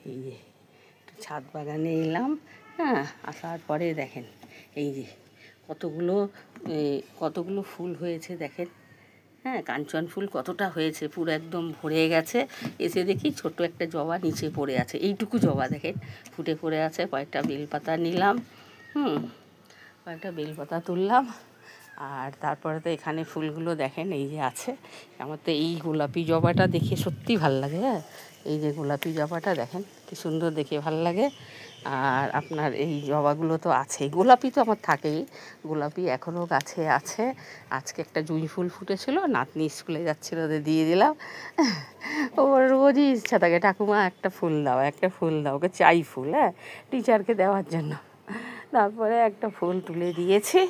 এই যে একটু ছাদ বাগানে এলাম। হ্যাঁ, আসার পরে দেখেন এই যে কতগুলো কতগুলো ফুল হয়েছে দেখেন। হ্যাঁ, কাঞ্চন ফুল কতটা হয়েছে, পুরো একদম ভরে গেছে। এসে দেখি ছোট একটা জবা নিচে পড়ে আছে, এইটুকু জবা দেখেন ফুটে পড়ে আছে। কয়েকটা বেলপাতা নিলাম, কয়েকটা বেলপাতা তুললাম। আর তারপরে তো এখানে ফুলগুলো দেখেন এই যে আছে। আমার তো এই গোলাপি জবাটা দেখে সত্যি ভাল লাগে। হ্যাঁ, এই যে গোলাপি জবাটা দেখেন কি সুন্দর দেখে ভাল লাগে। আর আপনার এই জবাগুলো তো আছেই, গোলাপি তো আমার থাকেই, গোলাপি এখনও গাছে আছে। আজকে একটা জুঁই ফুল ফুটেছিল, নাতনি স্কুলে যাচ্ছিল, ওদের দিয়ে দিলাম। ওর রোজই ইচ্ছা থাকে, ঠাকুমা একটা ফুল দাও, একটা ফুল দাও, ওকে চাই ফুল, হ্যাঁ, টিচারকে দেওয়ার জন্য। তারপরে একটা ফুল তুলে দিয়েছি।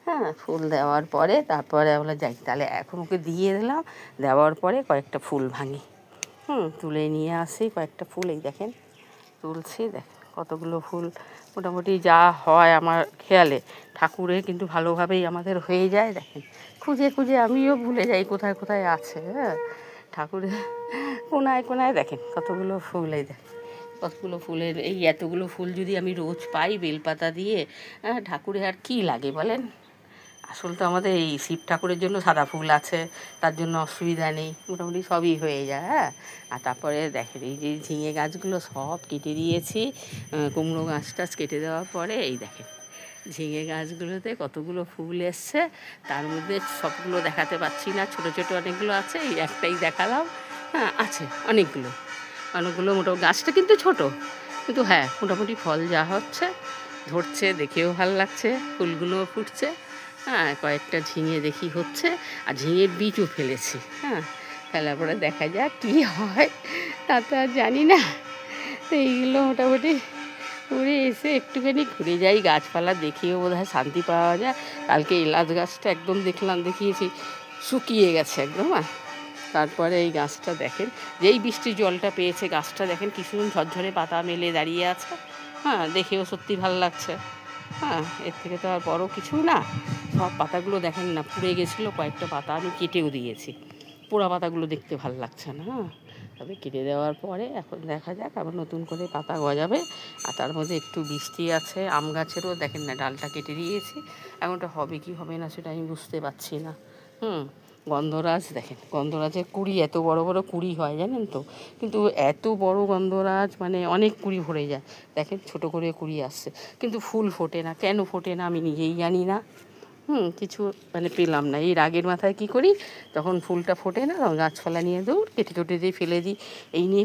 হ্যাঁ, ফুল দেওয়ার পরে তারপরে বলে যাই তাহলে এখন ওকে দিয়ে দিলাম। দেওয়ার পরে কয়েকটা ফুল ভাঙি, তুলে নিয়ে আসি কয়েকটা ফুল। এই দেখেন তুলছি, দেখেন কতগুলো ফুল। মোটামুটি যা হয় আমার খেয়ালে, ঠাকুরের কিন্তু ভালোভাবেই আমাদের হয়ে যায়। দেখেন খুঁজে খুঁজে আমিও ভুলে যাই কোথায় কোথায় আছে। হ্যাঁ, ঠাকুরের কোনায় কোনায় দেখেন কতগুলো ফুল। এই দেখেন কতগুলো ফুলের, এই এতগুলো ফুল যদি আমি রোজ পাই বেলপাতা দিয়ে, ঠাকুরে আর কি লাগে বলেন। আসল তো আমাদের এই শিব ঠাকুরের জন্য সাদা ফুল আছে, তার জন্য অসুবিধা নেই, মোটামুটি সবই হয়ে যায়। হ্যাঁ, আর তারপরে দেখেন এই যে ঝিঙে গাছগুলো সব কেটে দিয়েছি। কুমড়ো গাছ টাছ কেটে দেওয়ার পরে এই দেখেন ঝিঙে গাছগুলোতে কতগুলো ফুল এসছে। তার মধ্যে সবগুলো দেখাতে পারছি না, ছোটো ছোটো অনেকগুলো আছে, এই একটাই দেখালাম। হ্যাঁ, আছে অনেকগুলো অনেকগুলো, মোটামুটি গাছটা কিন্তু ছোট, কিন্তু হ্যাঁ মোটামুটি ফল যা হচ্ছে ধরছে, দেখেও ভালো লাগছে, ফুলগুলোও ফুটছে। হ্যাঁ, কয়েকটা ঝিঙে দেখি হচ্ছে, আর ঝিঙের বীজও ফেলেছি। হ্যাঁ, ফেলার পরে দেখা যাক কী হয়, তা তো আর জানি না। তো এইগুলো মোটামুটি ঘুরে এসে একটুখানি ঘুরে যাই, গাছপালা দেখেও বোধহয় শান্তি পাওয়া যায়। কালকে এলাচ গাছটা একদম দেখিয়েছি শুকিয়ে গেছে একদম। তারপরে এই গাছটা দেখেন, যেই বৃষ্টির জলটা পেয়েছে গাছটা দেখেন কি সুন্দর ঝরঝরে পাতা মেলে দাঁড়িয়ে আছে। হ্যাঁ, দেখেও সত্যি ভালো লাগছে। হ্যাঁ, এর থেকে তো আর বড় কিছু না। সব পাতাগুলো দেখেন না পুড়ে গেছিলো, কয়েকটা পাতা আমি কেটেও দিয়েছি, পোড়া পাতাগুলো দেখতে ভালো লাগছে না। হ্যাঁ, তবে কেটে দেওয়ার পরে এখন দেখা যাক আবার নতুন করে পাতা গজাবে। আর তার মধ্যে একটু বৃষ্টি আছে, আম গাছেরও দেখেন না ডালটা কেটে দিয়েছি। এখনটা হবে কি হবে না সেটা আমি বুঝতে পারছি না। গন্ধরাজ দেখেন, গন্ধরাজের কুঁড়ি এত বড় বড় কুঁড়ি হয় জানেন তো, কিন্তু এত বড় গন্ধরাজ মানে অনেক কুঁড়ি ভরে যায়। দেখেন ছোট করে কুঁড়ি আসছে, কিন্তু ফুল ফোটে না, কেন ফোটে না আমি নিজেই জানি না। কিছু মানে পেলাম না। এই রাগের মাথায় কী করি, তখন ফুলটা ফোটে না, গাছপালা নিয়ে দৌড় কেটে কেটে দিয়ে ফেলে দিই, এই নিয়ে